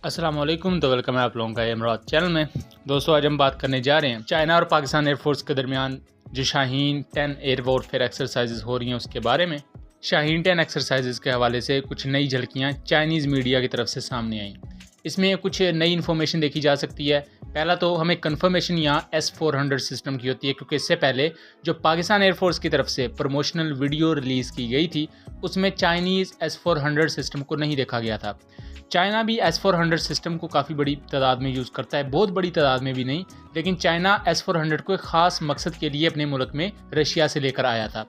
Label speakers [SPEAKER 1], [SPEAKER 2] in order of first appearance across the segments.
[SPEAKER 1] अस्सलाम वालेकुम, तो वेलकम है आप लोगों का इमरात चैनल में। दोस्तों, आज हम बात करने जा रहे हैं चाइना और पाकिस्तान एयरफोर्स के दरमियान जो शाहीन 10 एयर वॉरफेयर एक्सरसाइजेज हो रही हैं उसके बारे में। शाहीन 10 एक्सरसाइजेज के हवाले से कुछ नई झलकियाँ चाइनीज़ मीडिया की तरफ से सामने आई। इसमें कुछ नई इन्फॉर्मेशन देखी जा सकती है। पहला तो हमें कंफर्मेशन यहाँ S-400 सिस्टम की होती है, क्योंकि इससे पहले जो पाकिस्तान एयरफोर्स की तरफ से प्रमोशनल वीडियो रिलीज़ की गई थी उसमें चाइनीज़ S-400 सिस्टम को नहीं देखा गया था। चाइना भी S-400 सिस्टम को काफ़ी बड़ी तादाद में यूज़ करता है, बहुत बड़ी तादाद में भी नहीं, लेकिन चाइना S-400 को एक ख़ास मकसद के लिए अपने मुल्क में रशिया से लेकर आया था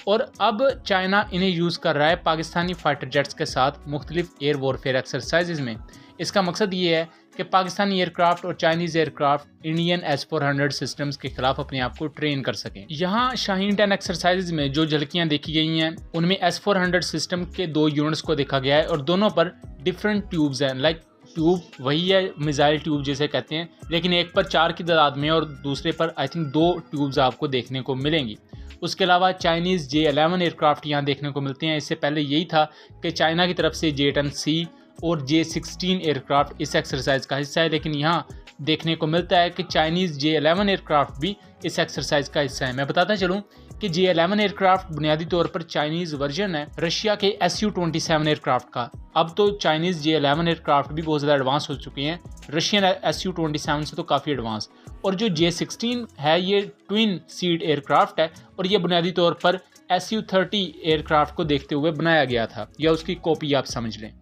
[SPEAKER 1] और अब चाइना इन्हें यूज़ कर रहा है पाकिस्तानी फाइटर जेट्स के साथ मुख्तलिफ एयर वॉरफेयर एक्सरसाइजेज में। इसका मकसद ये है कि पाकिस्तानी एयरक्राफ्ट और Chinese aircraft Indian S-400 systems के खिलाफ अपने आप को ट्रेन कर सकें। यहाँ शाहीन 10 एक्सरसाइजेज में जो झलकियाँ देखी गई हैं उनमें S-400 सिस्टम के 2 यूनिट्स को देखा गया है और दोनों पर डिफरेंट ट्यूब्स हैं। लाइक ट्यूब वही है, मिसाइल ट्यूब जैसे कहते हैं, लेकिन एक पर 4 की तादाद में और दूसरे पर आई थिंक 2 ट्यूब्स आपको देखने को मिलेंगी। उसके अलावा चाइनीज़ J-11 एयरक्राफ्ट यहाँ देखने को मिलते हैं। इससे पहले यही था कि चाइना की तरफ से J-10C और J-16 एयरक्राफ्ट इस एक्सरसाइज का हिस्सा है, लेकिन यहाँ देखने को मिलता है कि चाइनीज़ J-11 एयरक्राफ्ट भी इस एक्सरसाइज का हिस्सा है। मैं बताता चलूँ कि J-11 एयरक्राफ्ट बुनियादी तौर पर चाइनीज़ वर्जन है रशिया के Su-27 एयरक्राफ्ट का। अब तो चाइनीज़ J-11 एयरक्राफ्ट भी बहुत ज़्यादा एडवांस हो चुके हैं, रशियन Su-27 से तो काफ़ी एडवांस। और जो J-16 है ये ट्विन सीट एयरक्राफ्ट है और ये बुनियादी तौर पर Su-30 एयरक्राफ्ट को देखते हुए बनाया गया था, या उसकी कॉपी आप समझ लें।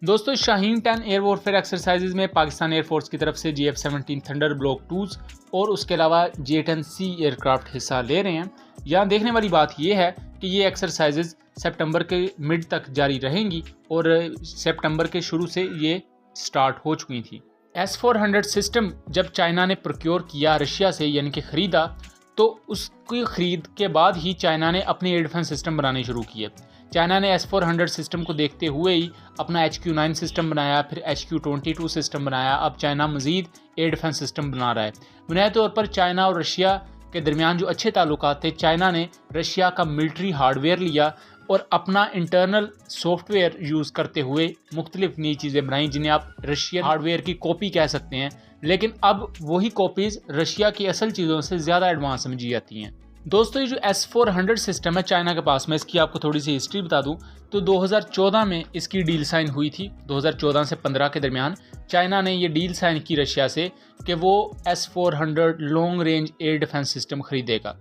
[SPEAKER 1] दोस्तों, शाहीन 10 एयर वॉरफेयर एक्सरसाइजेज में पाकिस्तान एयरफोर्स की तरफ से JF-17 थंडर ब्लॉक 2s और उसके अलावा J-10C एयरक्राफ्ट हिस्सा ले रहे हैं। यहाँ देखने वाली बात यह है कि ये एक्सरसाइजेज सितंबर के मिड तक जारी रहेंगी और सितंबर के शुरू से ये स्टार्ट हो चुकी थी। S-400 सिस्टम जब चाइना ने प्रोक्योर किया रशिया से, यानी कि ख़रीदा, तो उसकी ख़रीद के बाद ही चाइना ने अपने एयर डिफेंस सिस्टम बनाने शुरू किए। चाइना ने S-400 सिस्टम को देखते हुए ही अपना HQ-9 सिस्टम बनाया, फिर HQ-22 सिस्टम बनाया। अब चाइना मज़ीद एयर डिफेंस सिस्टम बना रहा है। बुनियादी तौर पर चाइना और रशिया के दरमियान जो अच्छे ताल्लुकात थे, चाइना ने रशिया का मिलिट्री हार्डवेयर लिया और अपना इंटरनल सॉफ्टवेयर यूज़ करते हुए मुख्तलिफ नई चीज़ें बनाई जिन्हें आप रशियन हार्डवेयर की कॉपी कह सकते हैं। लेकिन अब वही कॉपीज़ रशिया की असल चीज़ों से ज़्यादा एडवांस समझी जाती हैं। दोस्तों, ये जो S-400 सिस्टम है चाइना के पास में, इसकी आपको थोड़ी सी हिस्ट्री बता दूं तो 2014 में इसकी डील साइन हुई थी। 2014 से 15 के दरमियान चाइना ने ये डील साइन की रशिया से कि वो S-400 long range air defence system खरीदेगा।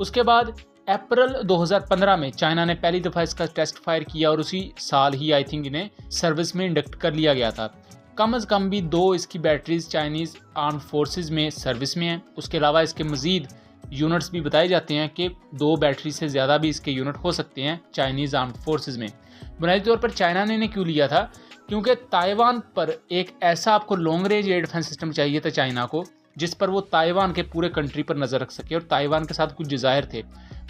[SPEAKER 1] उसके बाद अप्रैल 2015 में चाइना ने पहली दफ़ा इसका टेस्ट फायर किया और उसी साल ही आई थिंक इन्हें सर्विस में इंडक्ट कर लिया गया था। कम अज़ कम भी 2 इसकी बैटरीज चाइनीज़ आर्म फोर्सेस में सर्विस में हैं। उसके अलावा इसके मज़ीद यूनिट्स भी बताए जाते हैं कि 2 बैटरी से ज़्यादा भी इसके यूनिट हो सकते हैं चाइनीज़ आर्म फोर्सेस में। बुनियादी तौर पर चाइना ने इन्हें क्यों लिया था? क्योंकि ताइवान पर एक ऐसा आपको long range air defence system चाहिए था चाइना को, जिस पर वो ताइवान के पूरे कंट्री पर नज़र रख सके। और ताइवान के साथ कुछ जज़ायर थे,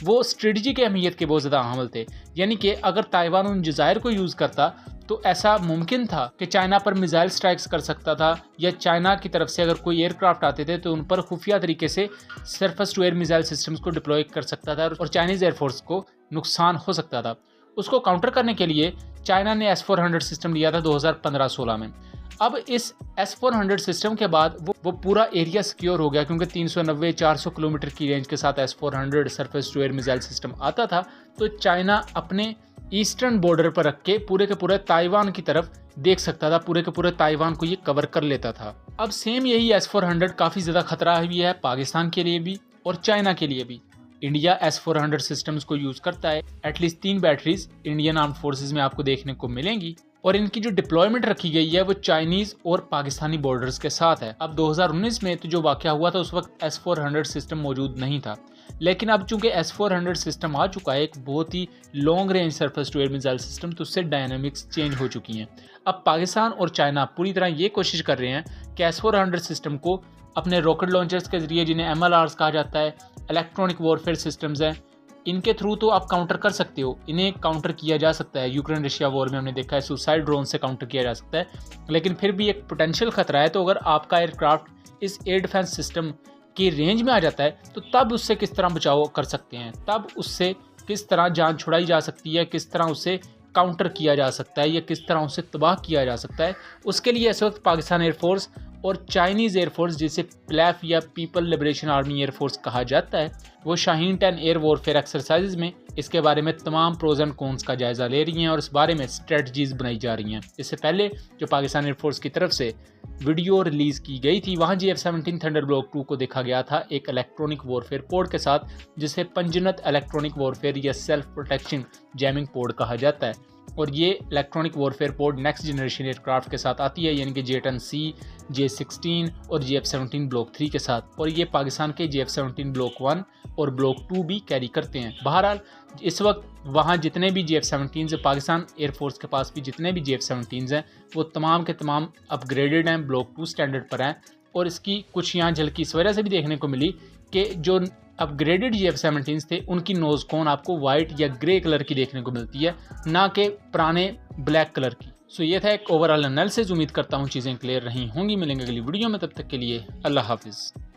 [SPEAKER 1] वो स्ट्रेटजी की अहमियत के बहुत ज़्यादा अहमल थे। यानी कि अगर ताइवान उन जज़ायर को यूज़ करता तो ऐसा मुमकिन था कि चाइना पर मिसाइल स्ट्राइक्स कर सकता था, या चाइना की तरफ से अगर कोई एयरक्राफ्ट आते थे तो उन पर खुफिया तरीके से surface to air missile systems को डिप्लॉय कर सकता था और चाइनीज़ एयरफोर्स को नुकसान हो सकता था। उसको काउंटर करने के लिए चाइना ने S-400 सिस्टम लिया था 2015-16 में। अब इस S-400 सिस्टम के बाद वो पूरा एरिया सिक्योर हो गया, क्योंकि 390-400 किलोमीटर की रेंज के साथ S-400 surface to air missile system आता था। तो चाइना अपने ईस्टर्न बॉर्डर पर रख के पूरे ताइवान की तरफ देख सकता था, पूरे के पूरे ताइवान को ये कवर कर लेता था। अब सेम यही S-400 काफ़ी ज़्यादा खतरा भी है पाकिस्तान के लिए भी और चाइना के लिए भी। इंडिया S-400 सिस्टम्स को यूज़ करता है। At least 3 batteries Indian arm forces में आपको देखने को मिलेंगी और इनकी जो डिप्लॉयमेंट रखी गई है वो चाइनीज़ और पाकिस्तानी बॉर्डर्स के साथ है। अब 2019 में तो जो वाक़या हुआ था उस वक्त S-400 सिस्टम मौजूद नहीं था, लेकिन अब चूंकि S-400 सिस्टम आ चुका है, एक बहुत ही long range surface to air missile system, तो उससे डायनामिक्स चेंज हो चुकी हैं। अब पाकिस्तान और चाइना पूरी तरह ये कोशिश कर रहे हैं कि S-400 सिस्टम को अपने रॉकेट लॉन्चर्स के जरिए, जिन्हें MLRs कहा जाता है, इलेक्ट्रॉनिक वॉरफेयर सिस्टम्स हैं, इनके थ्रू तो आप काउंटर कर सकते हो। इन्हें काउंटर किया जा सकता है। यूक्रेन रशिया वॉर में हमने देखा है सुसाइड ड्रोन से काउंटर किया जा सकता है, लेकिन फिर भी एक पोटेंशियल खतरा है। तो अगर आपका एयरक्राफ्ट इस एयर डिफेंस सिस्टम की रेंज में आ जाता है तो तब उससे किस तरह बचाव कर सकते हैं, तब उससे किस तरह जान छुड़ाई जा सकती है, किस तरह उससे काउंटर किया जा सकता है या किस तरह उसे तबाह किया जा सकता है, उसके लिए इस वक्त पाकिस्तान एयरफोर्स और चाइनीज़ एयरफोर्स, जिसे प्लैफ या पीपल लिबरेशन आर्मी एयरफोर्स कहा जाता है, वो शाहीन 10 एयर वॉरफेयर एक्सरसाइज में इसके बारे में तमाम प्रोज एंड कॉन्स का जायज़ा ले रही हैं और इस बारे में स्ट्रेटजीज बनाई जा रही हैं। इससे पहले जो पाकिस्तान एयरफोर्स की तरफ से वीडियो रिलीज़ की गई थी, वहाँ GF-17 थंडर ब्लॉक 2 को देखा गया था एक इलेक्ट्रॉनिक वॉरफेयर पोर्ट के साथ, जिसे पंजनत इलेक्ट्रॉनिक वॉरफेयर या सेल्फ प्रोटेक्शन जैमिंग पोर्ट कहा जाता है। और ये electronic warfare port next generation aircraft के साथ आती है, यानी कि J-10C, J-16 और GF-17 ब्लॉक 3 के साथ, और ये पाकिस्तान के GF-17 ब्लॉक 1 और ब्लॉक 2 भी कैरी करते हैं। बहरहाल इस वक्त वहाँ जितने भी GF-17 हैं, पाकिस्तान एयरफोर्स के पास भी जितने भी GF-17 हैं, वो तमाम के तमाम अपग्रेडेड हैं, ब्लॉक 2 स्टैंडर्ड पर हैं। और इसकी कुछ यहाँ झलकी इस वजह से भी देखने को मिली कि जो अपग्रेडेड GF-17 थे उनकी नोज कोन आपको वाइट या ग्रे कलर की देखने को मिलती है, ना कि पुराने ब्लैक कलर की। सो ये था एक ओवरऑल एनालिसिस। उम्मीद करता हूँ चीज़ें क्लियर रही होंगी। मिलेंगे अगली वीडियो में, तब तक के लिए अल्लाह हाफिज़।